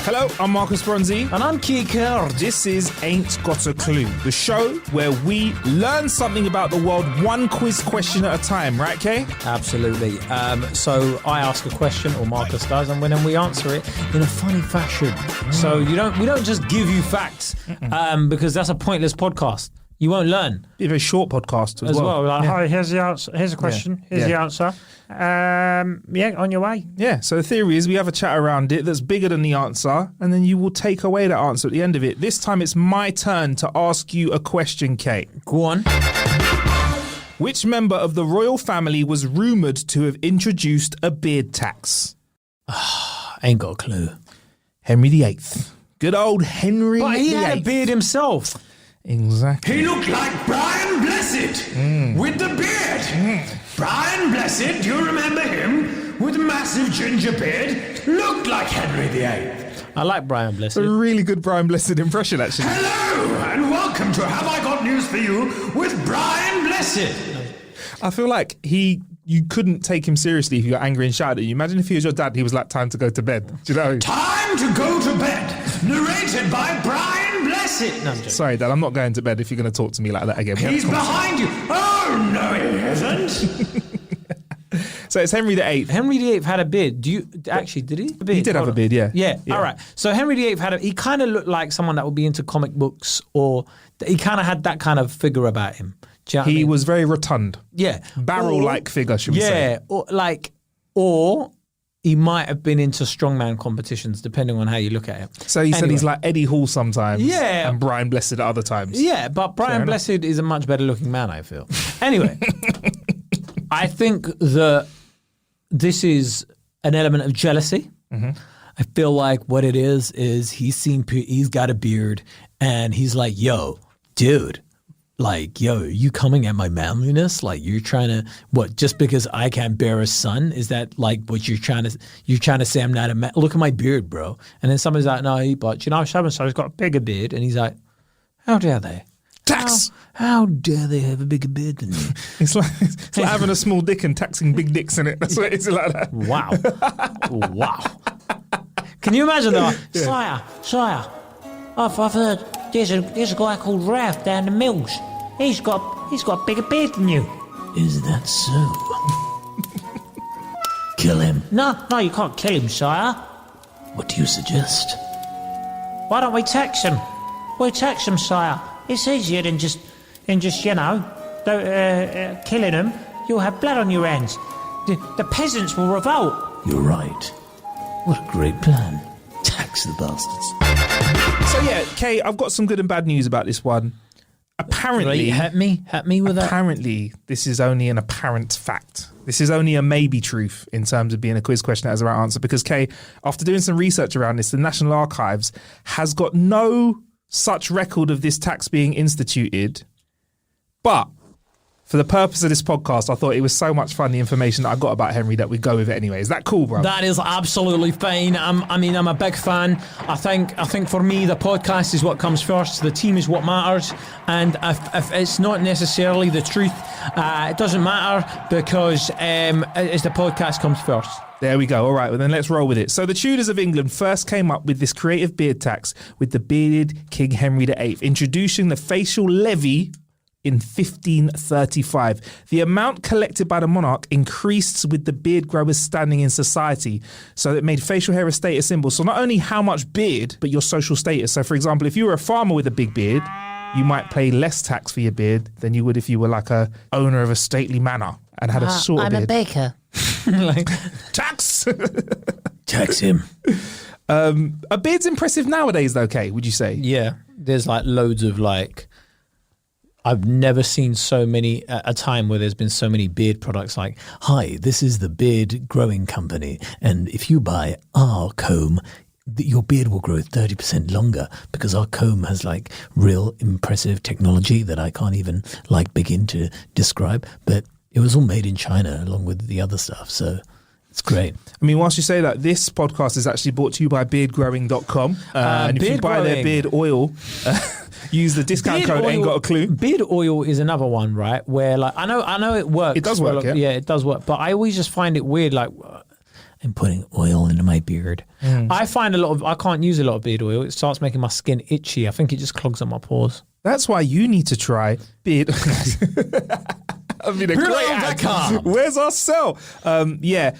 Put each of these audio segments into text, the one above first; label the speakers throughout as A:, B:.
A: Hello, I'm Marcus Bronzy.
B: And I'm Keir Kerr.
A: This is Ain't Got a Clue, the show where we learn something about the world one quiz question at a time, right, Kay?
B: Absolutely. So I ask a question, or Marcus does, and then we answer it in a funny fashion. So we don't just give you facts, because that's a pointless podcast. You won't learn.
A: Be a very short podcast as well.
B: Like, hi, here's the answer. Here's a question. Here's the answer. On your way.
A: Yeah, so the theory is we have a chat around it that's bigger than the answer, and then you will take away that answer at the end of it. This time it's my turn to ask you a question, Kate.
B: Go on.
A: Which member of the royal family was rumoured to have introduced a beard tax?
B: Ain't got a clue.
A: Henry VIII. Good old Henry VIII.
B: But he had a beard himself.
A: Exactly.
C: He looked like Brian Blessed with the beard. Brian Blessed, do you remember him? With a massive ginger beard, looked like Henry VIII.
B: I like Brian Blessed.
A: A really good Brian Blessed impression, actually.
C: Hello, and welcome to Have I Got News For You with Brian Blessed.
A: I feel like you couldn't take him seriously if you got angry and shouted at you. Imagine if he was your dad, he was like, time to go to bed. Do you know?
C: Time to go to bed, narrated by Brian Blessed.
B: No, I'm joking.
A: Sorry, Dad, I'm not going to bed if you're going to talk to me like that again.
C: He's behind you. Oh, no, he isn't.
A: So it's Henry VIII.
B: Henry VIII had a beard. Did he?
A: He did have a beard, yeah.
B: Yeah. All right. So Henry VIII he kind of looked like someone that would be into comic books, or he kind of had that kind of figure about him. Do you know what I
A: He
B: mean?
A: was very rotund.
B: Yeah.
A: Barrel-like figure, should we say.
B: Yeah. Or he might have been into strongman competitions, depending on how you look at it.
A: So he said he's like Eddie Hall sometimes.
B: Yeah.
A: And Brian Blessed at other times.
B: Yeah, but Brian Blessed is a much better looking man, I feel. Anyway, I think that this is an element of jealousy. Mm-hmm. I feel like what it is he's got a beard and he's like, yo, dude, like, yo, you coming at my manliness? Like, you're trying to, what, just because I can't bear a son? Is that like what you're trying to say I'm not a man? Look at my beard, bro. And then somebody's like, no, but you know, so-and-so's got a bigger beard. And he's like, how dare they?
A: Tax!
B: How dare they have a bigger beard than me?
A: It's like having a small dick and taxing big dicks in it. That's what it's like that.
B: Wow. Wow. Can you imagine that? Yeah. Sire, I've heard there's a guy called Ralph down the mills. He's got a bigger beard than you. Is that so? Kill him. No, you can't kill him, sire. What do you suggest? Why don't we tax him? We tax him, sire. It's easier than just killing him. You'll have blood on your hands. The peasants will revolt. You're right. What a great plan. Tax the bastards.
A: So yeah, Kay, I've got some good and bad news about this one. Apparently,
B: hit me with that.
A: Apparently, this is only an apparent fact. This is only a maybe truth in terms of being a quiz question that has the right answer. Because Kay, after doing some research around this, the National Archives has got no such record of this tax being instituted. But for the purpose of this podcast, I thought it was so much fun, the information that I got about Henry, that we go with it anyway. Is that cool, bro?
B: That is absolutely fine. I'm a big fan. I think for me, the podcast is what comes first. The team is what matters. And if it's not necessarily the truth, it doesn't matter, because it's the podcast comes first.
A: There we go. All right, well then let's roll with it. So the Tudors of England first came up with this creative beard tax with the bearded King Henry VIII, introducing the facial levy in 1535. The amount collected by the monarch increased with the beard growers standing in society. So it made facial hair a status symbol. So not only how much beard, but your social status. So for example, if you were a farmer with a big beard, you might pay less tax for your beard than you would if you were like a owner of a stately manor and had a short beard.
D: I'm a baker.
B: Like,
A: tax!
B: tax him.
A: A beard's impressive nowadays though, Kay, would you say?
B: Yeah. There's like loads of like, I've never seen so many, a time where there's been so many beard products like, hi, this is the beard growing company. And if you buy our comb, your beard will grow 30% longer, because our comb has like real impressive technology that I can't even like begin to describe. But it was all made in China along with the other stuff. So it's great.
A: I mean, whilst you say that, this podcast is actually brought to you by beardgrowing.com. And if you buy their beard oil, use the discount code Ain't Got a Clue.
B: Beard oil is another one, right? Where like I know it works.
A: It does work,
B: yeah, it does work. But I always just find it weird. Like, and putting oil into my beard. I find I can't use a lot of beard oil. It starts making my skin itchy. I think it just clogs up my pores.
A: That's why you need to try beard. I mean, a great ad. Where's our cell? Yeah,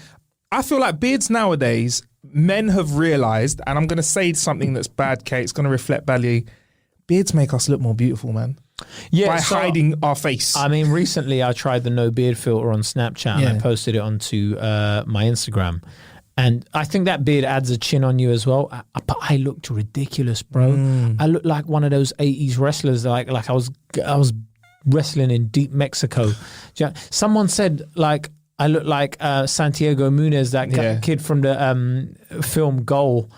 A: I feel like beards nowadays, men have realised, and I'm going to say something that's bad, Kate. It's going to reflect badly. Beards make us look more beautiful, man.
B: Yeah,
A: by hiding our face.
B: I mean, recently I tried the no beard filter on Snapchat and I posted it onto my Instagram. And I think that beard adds a chin on you as well. But I looked ridiculous, bro. I looked like one of those 80s wrestlers, like I was wrestling in deep Mexico. Someone said, like, I look like Santiago Munez, that kid from the film Goal.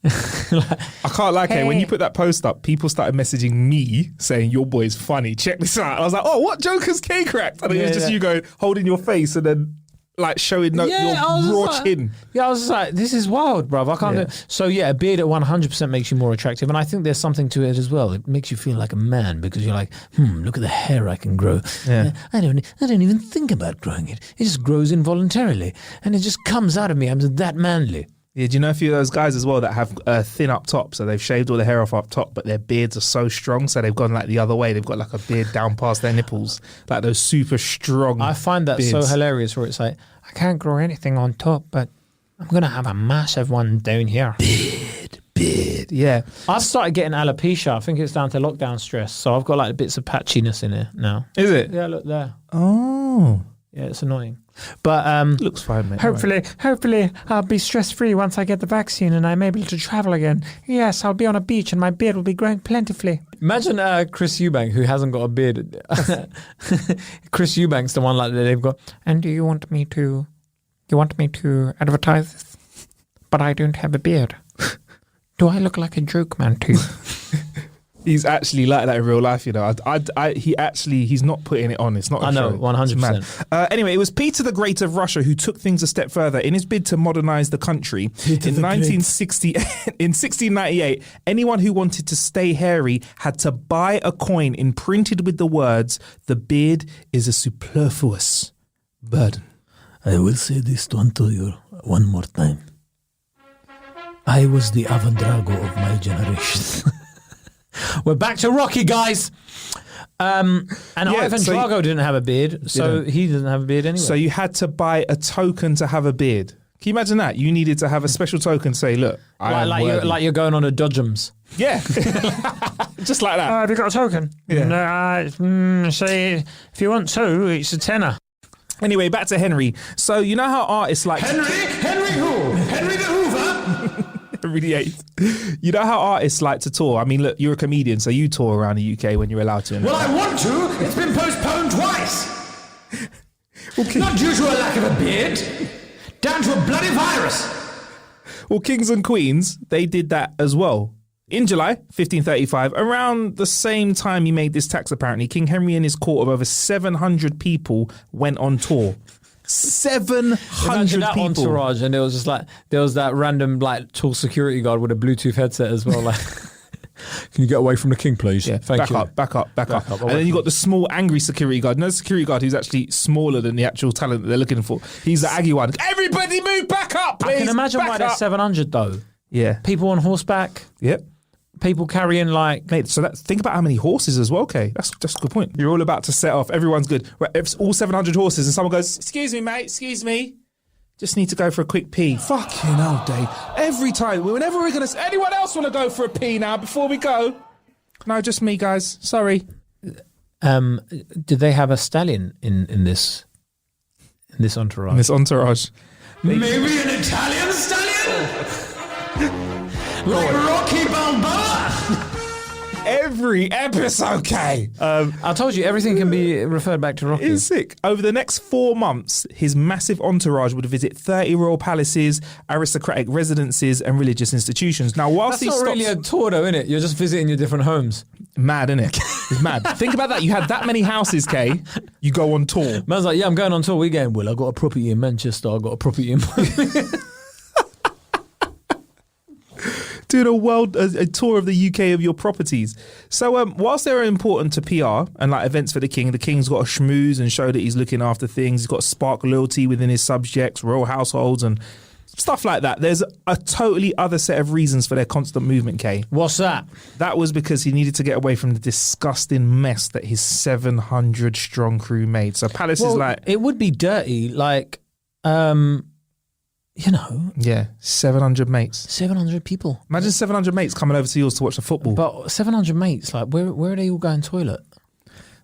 A: I can't lie, Kate. When you put that post up, people started messaging me saying your boy's funny. Check this out. I was like, oh, what joker's K cracked? And it was just you going holding your face and then like showing your raw chin.
B: Yeah, I was just like, this is wild, bruv. I can't do it. So yeah, a beard at 100% makes you more attractive, and I think there's something to it as well. It makes you feel like a man because you're like, look at the hair I can grow.
A: Yeah.
B: I don't even think about growing it. It just grows involuntarily, and it just comes out of me. I'm that manly.
A: Yeah, do you know a few of those guys as well that have thin up top? So they've shaved all the hair off up top, but their beards are so strong, so they've gone like the other way. They've got like a beard down past their nipples, like those super strong.
B: I find that
A: beards.
B: so hilarious. Where it's like, I can't grow anything on top, but I'm gonna have a massive one down here.
A: Beard. Yeah,
B: I've started getting alopecia. I think it's down to lockdown stress. So I've got like bits of patchiness in it now.
A: Is it?
B: Yeah, look there.
A: Oh,
B: yeah, it's annoying. But
A: looks fine, mate.
B: Hopefully I'll be stress-free once I get the vaccine and I'm able to travel again. Yes, I'll be on a beach and my beard will be growing plentifully. Imagine Chris Eubank, who hasn't got a beard. Chris Eubank's the one like that they've got. And do you want me to advertise this? But I don't have a beard. Do I look like a joke man to you?
A: He's actually like that in real life, you know. He's not putting it on. It's not.
B: I know,
A: 100%. Anyway, it was Peter the Great of Russia who took things a step further in his bid to modernize the country. In 1698, anyone who wanted to stay hairy had to buy a coin imprinted with the words, "The beard is a superfluous burden."
B: I will say this unto you one more time. I was the Ivan Drago of my generation. We're back to Rocky, guys. And Ivan Drago didn't have a beard, so he doesn't have a beard anyway.
A: So you had to buy a token to have a beard. Can you imagine that? You needed to have a special token to say, look,
B: like you're going on a Dodgems.
A: Yeah. Just like that.
B: Have you got a token?
A: Yeah.
B: Say, if you want to, it's a tenner.
A: Anyway, back to Henry. So you know how artists like...
C: Henry who? Henry the Hoover?
A: Henry VIII. You know how artists like to tour? I mean, look, you're a comedian, so you tour around the UK when you're allowed to.
C: Well, I want to. It's been postponed twice. Not due to a lack of a beard. Down to a bloody virus.
A: Well, kings and queens, they did that as well. In July 1535, around the same time he made this tax, apparently, King Henry and his court of over 700 people went on tour. 700
B: Imagine that
A: people.
B: Entourage, and there was that random like tall security guard with a Bluetooth headset as well. Like, can you get away from the king, please?
A: Yeah,
B: Thank you.
A: Back up. And then you got the small, angry security guard. No security guard who's actually smaller than the actual talent that they're looking for. He's the Aggie one. Everybody move back up, please.
B: I can imagine why there's 700 though.
A: Yeah.
B: People on horseback.
A: Yep.
B: People carrying like...
A: Mate, so think about how many horses as well, Kay. That's just a good point. You're all about to set off. Everyone's good. Right, if it's all 700 horses and someone goes, excuse me, mate, excuse me. Just need to go for a quick pee. Fucking hell, Dave. Every time, whenever we're going to... Anyone else want to go for a pee now before we go? No, just me, guys. Sorry.
B: Did they have a stallion in this entourage?
A: In this entourage.
C: Maybe an Italian stallion? Like Rocky Balboa?
A: Every episode, Kay.
B: I told you, everything can be referred back to Rocky.
A: It's sick. Over the next 4 months, his massive entourage would visit 30 royal palaces, aristocratic residences, and religious institutions. Now, whilst
B: That's not really a tour, though, innit? You're just visiting your different homes.
A: Mad, innit? It's mad. Think about that. You had that many houses, Kay. You go on tour.
B: Man's like, yeah, I'm going on tour. We're going, well, I got a property in Manchester. I got a property in...
A: Doing a tour of the UK of your properties. So whilst they're important to PR and like events for the king's got to schmooze and show that he's looking after things. He's got to spark loyalty within his subjects, royal households, and Stuff like that. There's a totally other set of reasons for their constant movement, Kay.
B: What's that?
A: That was because he needed to get away from the disgusting mess that his 700 strong crew made. So Palace is like...
B: It would be dirty, like, you know...
A: Yeah, 700 mates.
B: 700 people.
A: Imagine 700 mates coming over to yours to watch the football.
B: But 700 mates, like, where are they all going toilet?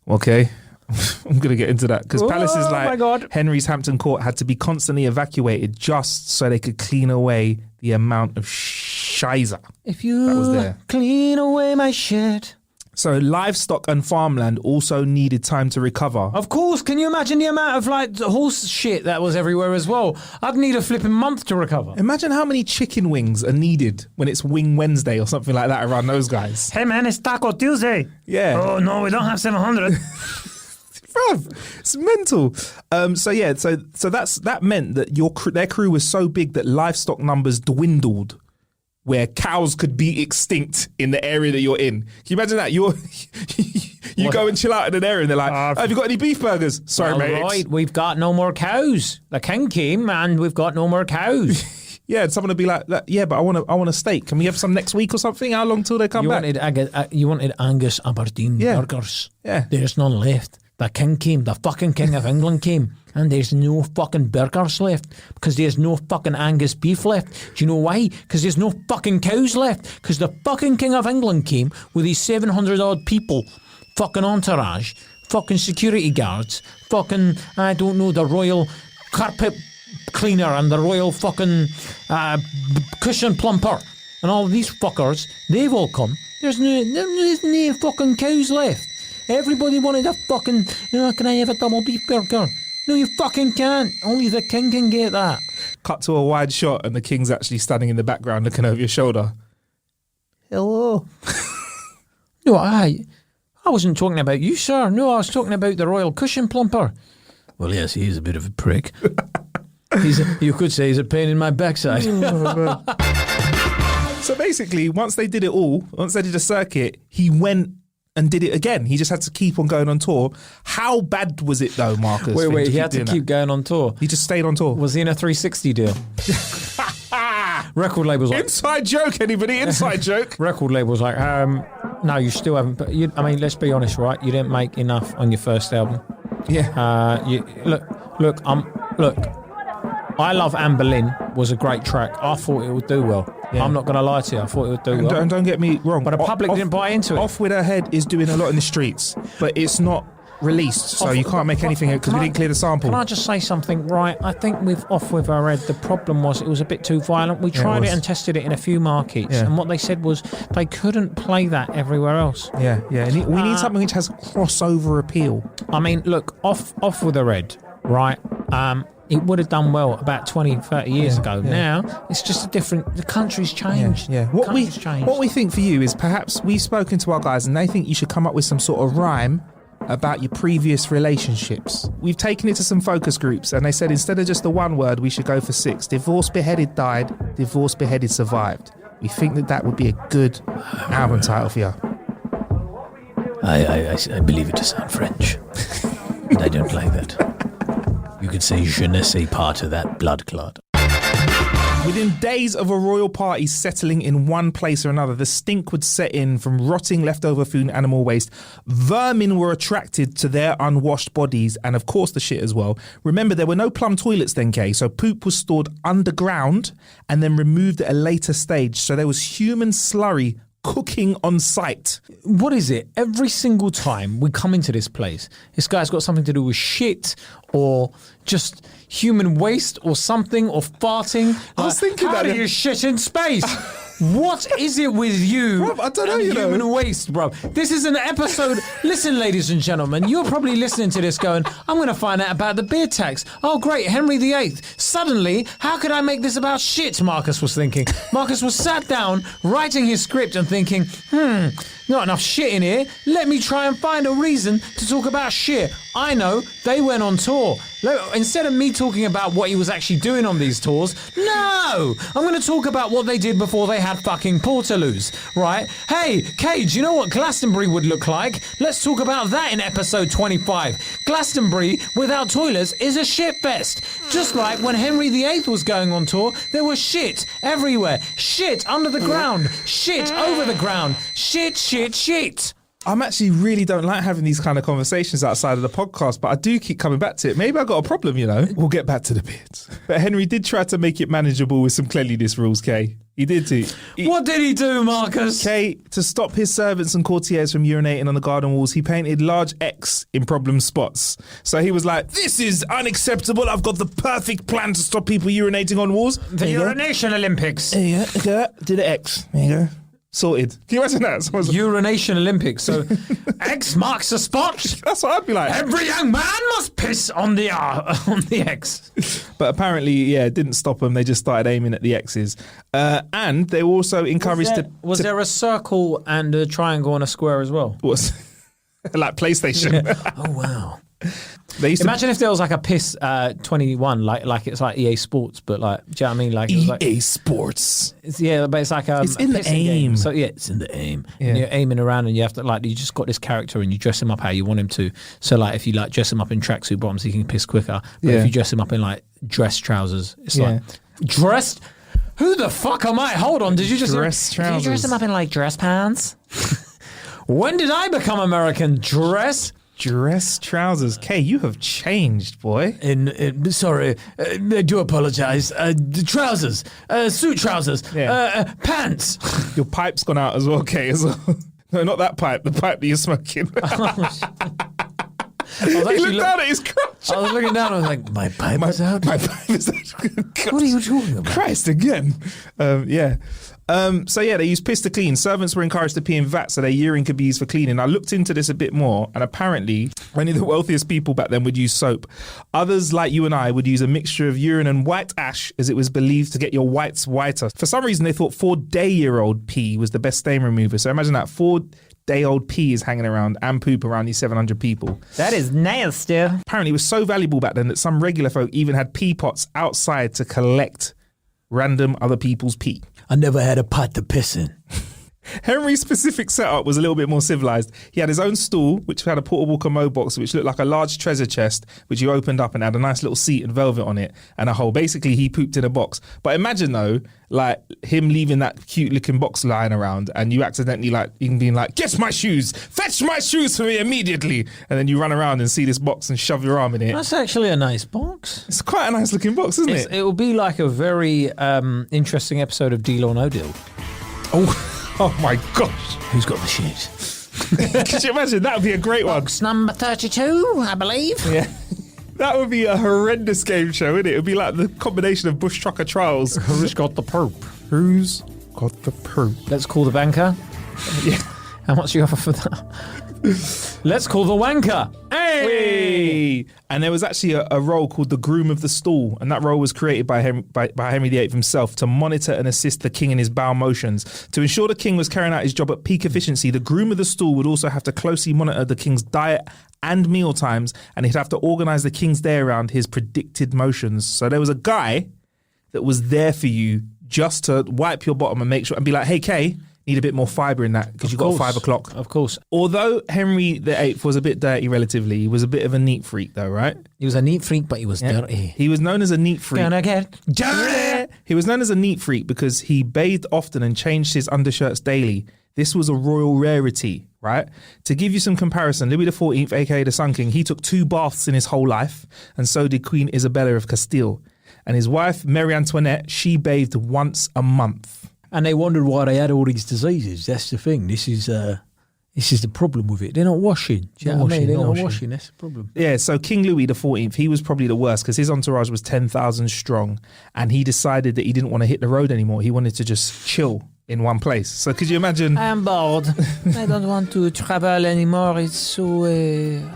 A: Okay. I'm going to get into that because Palace is like
B: my God.
A: Henry's Hampton Court had to be constantly evacuated just so they could clean away the amount of shiza.
B: If you
A: That was there.
B: clean away my shit.
A: So livestock and farmland also needed time to recover.
B: Of course, can you imagine the amount of like horse shit that was everywhere as well? I'd need a flipping month to recover.
A: Imagine how many chicken wings are needed when it's Wing Wednesday or something like that around those guys.
B: Hey man, it's Taco Tuesday.
A: Yeah.
B: Oh no, we don't have 700.
A: Bruv, it's mental. So that meant that their crew was so big that livestock numbers dwindled, where cows could be extinct in the area that you're in. Can you imagine that? You go and chill out in an area and they're like, have you got any beef burgers? Sorry, mate.
B: Right, we've got no more cows. The king came and we've got no more cows.
A: Yeah, and someone would be like, yeah, but I want a steak. Can we have some next week or something? How long till they come back?
B: You wanted Angus Aberdeen burgers.
A: Yeah.
B: There's none left. The king came, the fucking king of England came, and there's no fucking burgers left because there's no fucking Angus beef left. Do you know why? Because there's no fucking cows left. Because the fucking king of England came with his 700 odd people, fucking entourage, fucking security guards, fucking, I don't know, the royal carpet cleaner and the royal fucking cushion plumper and all these fuckers. They've all come. There's no fucking cows left. Everybody wanted a fucking, can I have a double beef burger? No, you fucking can't. Only the king can get that.
A: Cut to a wide shot and the king's actually standing in the background looking over your shoulder. Hello.
B: No, I wasn't talking about you, sir. No, I was talking about the royal cushion plumper. Well, yes, he is a bit of a prick. You could say he's a pain in my backside.
A: So basically, once they did a circuit, he went and did it again. He just had to keep on going on tour. How bad was it though, Marcus?
B: Wait, he had to keep going on tour.
A: He just stayed on tour.
B: Was he in a 360 deal? Record labels like...
A: Inside joke, anybody? Inside joke.
B: Record labels like, no, you still haven't... let's be honest, right? You didn't make enough on your first album.
A: Yeah.
B: Look, I Love Anne Boleyn was a great track. I thought it would do well. Yeah. I'm not going to lie to you. I thought it would do well.
A: Don't get me wrong.
B: But the public didn't buy into it.
A: Off With Her Head is doing a lot in the streets, but it's not released, so you can't make anything because we didn't clear the sample.
B: Can I just say something? Right, I think with Off With Her Head, the problem was it was a bit too violent. We tried it and tested it in a few markets, and what they said was they couldn't play that everywhere else.
A: Yeah. And we need something which has crossover appeal.
B: I mean, look, Off With Her Head, right? It would have done well about 20, 30 years ago. Yeah. Now, it's just the country's changed.
A: Yeah. What we think for you is perhaps we've spoken to our guys and they think you should come up with some sort of rhyme about your previous relationships. We've taken it to some focus groups and they said instead of just the one word, we should go for 6. Divorce beheaded died, divorce beheaded survived. We think that would be a good album title for you.
B: I believe it to sound French. And I don't like that. You could say je ne sais pas to that blood clot.
A: Within days of a royal party settling in one place or another, the stink would set in from rotting leftover food and animal waste. Vermin were attracted to their unwashed bodies and, of course, the shit as well. Remember, there were no plumb toilets then, Kay, so poop was stored underground and then removed at a later stage. So there was human slurry cooking on site.
B: What is it? Every single time we come into this place, this guy's got something to do with shit or just human waste or something or farting.
A: I was thinking
B: how
A: that.
B: How do you shit in space? What is it with you?
A: Bruv, I don't know,
B: human waste, bro. This is an episode. Listen, ladies and gentlemen, you're probably listening to this going, I'm going to find out about the beer tax. Oh, great, Henry VIII. Suddenly, how could I make this about shit? Marcus was thinking. Marcus was sat down, writing his script and thinking, not enough shit in here. Let me try and find a reason to talk about shit. I know, they went on tour. Look, instead of me talking about what he was actually doing on these tours, no! I'm going to talk about what they did before they had fucking Portaloos, right? Hey, Cage, you know what Glastonbury would look like? Let's talk about that in episode 25. Glastonbury, without toilets, is a shitfest. Just like when Henry VIII was going on tour, there was shit everywhere. Shit under the ground. Shit over the ground. Shit, shit, shit.
A: I'm actually really don't like having these kind of conversations outside of the podcast, but I do keep coming back to it. Maybe I got a problem, you know. We'll get back to the beards. But Henry did try to make it manageable with some cleanliness rules, Kay. He did too.
B: What did he do, Marcus?
A: Kay, to stop his servants and courtiers from urinating on the garden walls, he painted large X in problem spots. So he was like, this is unacceptable. I've got the perfect plan to stop people urinating on walls.
B: The Urination Olympics.
A: There you go. Did an X. There you go. Sorted. Can you imagine that? Someone's like,
B: Urination Olympics. So X marks the spot.
A: that's what I'd be like.
B: Every young man must piss on the X.
A: But apparently, yeah, it didn't stop them. They just started aiming at the X's. And they were also encouraged
B: Was there a circle and a triangle and a square as well?
A: Was like PlayStation.
B: Oh, wow.
A: They used
B: Imagine if there was like a piss 21, like it's like EA Sports, but like, do you know what I mean? Like,
A: to
B: it was like,
A: EA Sports.
B: yeah, but it's like
A: It's in
B: a
A: the
B: pissing
A: aim.
B: game. So yeah, it's in the aim.
A: Yeah.
B: And you're aiming around, and you have to like, you just got this character, and you dress him up how you want him to. So like, if you like dress him up in tracksuit bottoms, he can piss quicker. But
A: Yeah.
B: if you dress him up in like dress trousers, it's
A: Yeah.
B: like dressed. Who the fuck am I? Hold on, did you just
A: Dress
B: Did you dress
A: trousers.
B: him up in like dress pants? When did I become American? Dress.
A: Trousers. Kay, you have changed, boy.
B: Sorry, I do apologize. Trousers, suit trousers,
A: Yeah.
B: pants.
A: Your pipe's gone out as well, Kay, as well. No, not that pipe. The pipe that you're smoking. He looked down at his crotch.
B: I was looking down. I was like, my pipe is out.
A: My pipe is out.
B: What are you talking about?
A: Christ again. Yeah. So yeah, they used piss to clean. Servants were encouraged to pee in vats so their urine could be used for cleaning. I looked into this a bit more, and apparently only the wealthiest people back then would use soap. Others, like you and I, would use a mixture of urine and white ash, as it was believed to get your whites whiter. For some reason, they thought 4-day-year-old pee was the best stain remover. So imagine that, 4-day-old pee is hanging around and poop around these 700 people.
B: That is nasty.
A: Apparently, it was so valuable back then that some regular folk even had pee pots outside to collect random other people's pee.
B: I never had a pot to piss in.
A: Henry's specific setup was a little bit more civilized. He had his own stool, which had a portable commode box, which looked like a large treasure chest, which you opened up and had a nice little seat and velvet on it and a hole. Basically, he pooped in a box. But imagine though, like him leaving that cute looking box lying around and you accidentally like, even being like, get my shoes, fetch my shoes for me immediately. And then you run around and see this box and shove your arm in it.
B: That's actually a nice box.
A: It's quite a nice looking box, isn't it?
B: It will be like a very interesting episode of Deal or No Deal.
A: Oh my gosh.
B: Who's got the shit?
A: Could you imagine? That would be a great one.
B: Box number 32, I believe.
A: Yeah. That would be a horrendous game show, wouldn't it? It would be like the combination of Bush Trucker Trials.
B: Who's got the poop?
A: Who's got the poop?
B: Let's call the banker.
A: Yeah.
B: How much do you offer for that? Let's call the wanker. Hey!
A: And there was actually a role called the groom of the stool, and that role was created by Henry VIII himself to monitor and assist the king in his bowel motions. To ensure the king was carrying out his job at peak efficiency, the groom of the stool would also have to closely monitor the king's diet and meal times, and he'd have to organise the king's day around his predicted motions. So there was a guy that was there for you just to wipe your bottom and make sure, and be like, hey, Kay, need a bit more fibre in that because you got 5 o'clock.
B: Of course.
A: Although Henry VIII was a bit dirty relatively, he was a bit of a neat freak though, right?
B: He was a neat freak, but he was dirty.
A: He was known as a neat freak.
B: Gonna get dirty.
A: He was known as a neat freak because he bathed often and changed his undershirts daily. This was a royal rarity, right? To give you some comparison, Louis XIV, aka the Sun King, he took 2 baths in his whole life, and so did Queen Isabella of Castile. And his wife, Marie Antoinette, she bathed once a month.
B: And they wondered why they had all these diseases. That's the thing. This is the problem with it. They're not washing. Do you know what I mean? They're not washing. That's the problem.
A: Yeah, so King Louis XIV, he was probably the worst because his entourage was 10,000 strong, and he decided that he didn't want to hit the road anymore. He wanted to just chill in one place. So could you imagine?
B: I am bored. I don't want to travel anymore. It's so,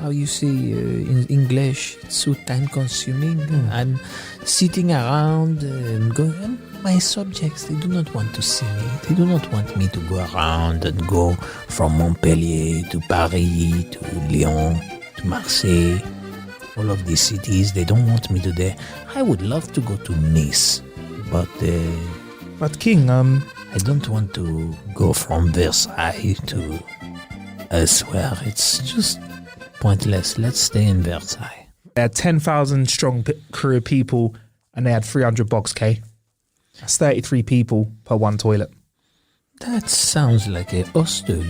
B: how you say in English, it's so time consuming. I'm sitting around and going, and my subjects, they do not want to see me. They do not want me to go around and go from Montpellier to Paris to Lyon to Marseille, all of these cities. They don't want me to there. I would love to go to Nice, but
A: But King,
B: I don't want to go from Versailles to elsewhere. It's just pointless. Let's stay in Versailles.
A: they had 10,000 strong crew of people, and they had 300 box K. That's 33 people per one toilet.
B: That sounds like a hostel.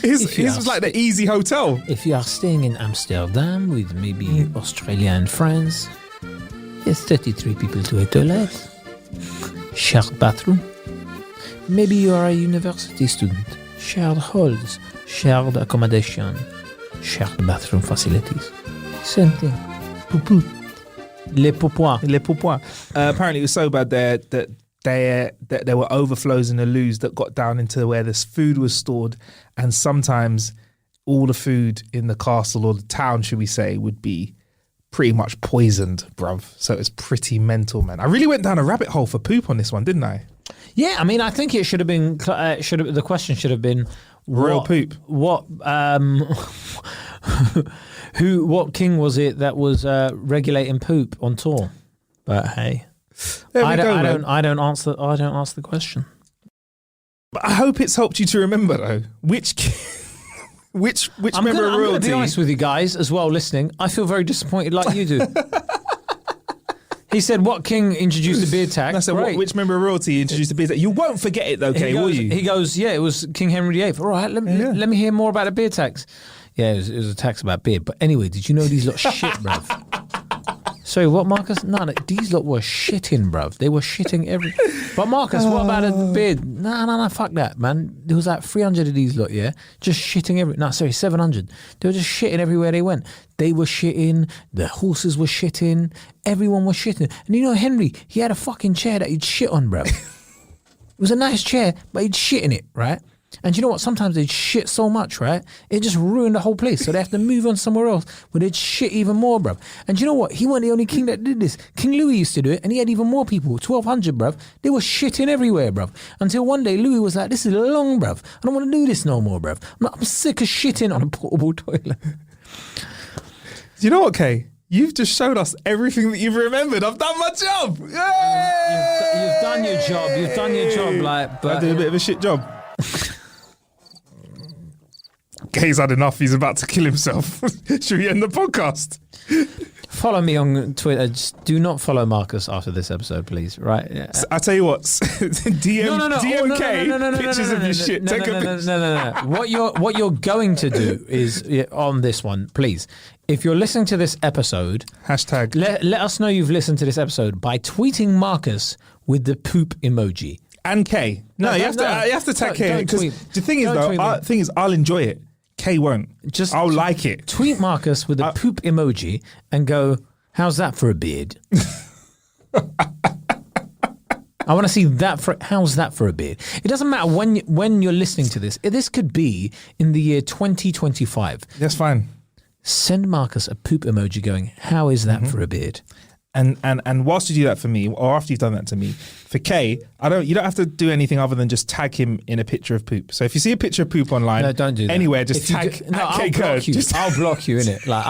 A: His was like the easy hotel.
B: If you are staying in Amsterdam with maybe Australia and France, it's 33 people to a toilet. Shared bathroom. Maybe you are a university student. Shared halls, shared accommodation, shared bathroom facilities. Same thing. Poupou. Les poupois.
A: Les pourpoints. Apparently, it was so bad there that there were overflows in the loos that got down into where this food was stored, and sometimes all the food in the castle or the town, should we say, would be pretty much poisoned, bruv. So it's pretty mental, man. I really went down a rabbit hole for poop on this one, didn't I?
B: Yeah, I mean, I think it should have been. The question should have been
A: Royal poop.
B: What? What king was it that was regulating poop on tour? But hey, I don't answer the question.
A: But I hope it's helped you to remember though which member of
B: I'm
A: royalty.
B: going to be honest with you guys as well, listening. I feel very disappointed, like you do. He said, "What king introduced the beard tax?"
A: I said, which member of royalty introduced the beard tax? You won't forget it though, Kay, will you?
B: He goes, "Yeah, it was King Henry VIII." All right, let me hear more about the beard tax. Yeah, it was a tax about beard. But anyway, did you know these lot shit, bruv? Sorry, what, Marcus? No, these lot were shitting, bruv. They were shitting every... But Marcus, what about the beard? No, fuck that, man. There was like 300 of these lot, yeah? Just shitting every... No, sorry, 700. They were just shitting everywhere they went. They were shitting, the horses were shitting, everyone was shitting. And you know, Henry, he had a fucking chair that he'd shit on, bruv. It was a nice chair, but he'd shit in it, right? And you know what? Sometimes they'd shit so much, right? It just ruined the whole place. So they have to move on somewhere else where they'd shit even more, bruv. And you know what? He wasn't the only king that did this. King Louis used to do it, and he had even more people. 1,200, bruv. They were shitting everywhere, bruv. Until one day, Louis was like, "This is long, bruv. I don't want to do this no more, bruv. I'm sick of shitting on a portable toilet."
A: Do you know what, Kay? You've just showed us everything that you've remembered. I've done my job.
B: You've done your job. You've done your job, like. But
A: I did a bit of a shit job. Kay's had enough. He's about to kill himself. Should we end the podcast?
B: Follow me on Twitter. Just do not follow Marcus after this episode, please. Right? Yeah.
A: I tell you what. DM pictures of your shit. Take a picture.
B: No. What you're going to do is on this one, please. If you're listening to this episode,
A: hashtag
B: let us know you've listened to this episode by tweeting Marcus with the poop emoji.
A: And Kay. No, you have to tag Kay. Because the thing is, I'll enjoy it. Kay won't. I'll like it.
B: Tweet Marcus with a poop emoji and go, "How's that for a beard?" I want to see that. How's that for a beard? It doesn't matter when you're listening to this. This could be in the year 2025.
A: That's fine.
B: Send Marcus a poop emoji going, "How is that for a beard?"
A: And whilst you do that for me, or after you've done that to me, for Kay, you don't have to do anything other than just tag him in a picture of poop. So if you see a picture of poop online,
B: no, don't do that.
A: Anywhere, just tag
B: I'll block you. I'll block you, innit? Like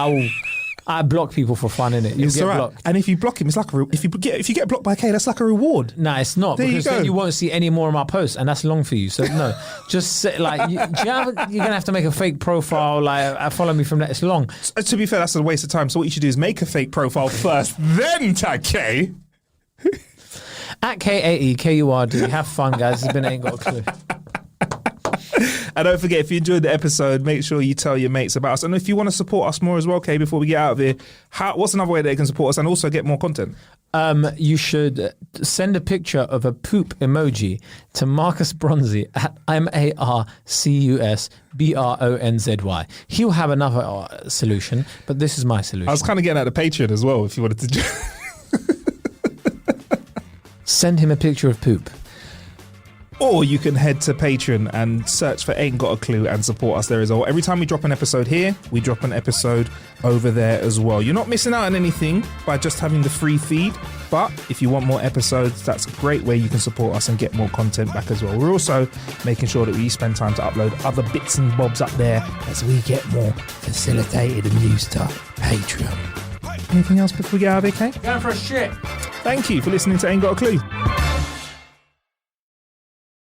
B: I block people for fun, innit? You'll get blocked.
A: And if you block him, it's like if you get blocked by Kay, that's like a reward.
B: No, it's not.
A: There
B: because then you won't see any more of my posts, and that's long for you. So no, just say, like you're gonna have to make a fake profile. Like follow me from that. It's long.
A: To be fair, that's a waste of time. So what you should do is make a fake profile first, then tag Kay.
B: At KAEKURD. Have fun, guys. This has been Ain't Got a Clue.
A: And don't forget, if you enjoyed the episode, make sure you tell your mates about us. And if you want to support us more as well, Kay, before we get out of here, what's another way they can support us and also get more content?
B: You should send a picture of a poop emoji to Marcus Bronzy at MarcusBronzy. He'll have another solution, but this is my solution.
A: I was kind of getting at the Patreon as well, if you wanted to.
B: Send him a picture of poop.
A: Or you can head to Patreon and search for Ain't Got a Clue and support us there as well. Every time we drop an episode here, we drop an episode over there as well. You're not missing out on anything by just having the free feed, but if you want more episodes, that's a great way you can support us and get more content back as well. We're also making sure that we spend time to upload other bits and bobs up there as we get more facilitated and used to Patreon. Anything else before we get out of here, Kay?
B: Going for a shit.
A: Thank you for listening to Ain't Got a Clue.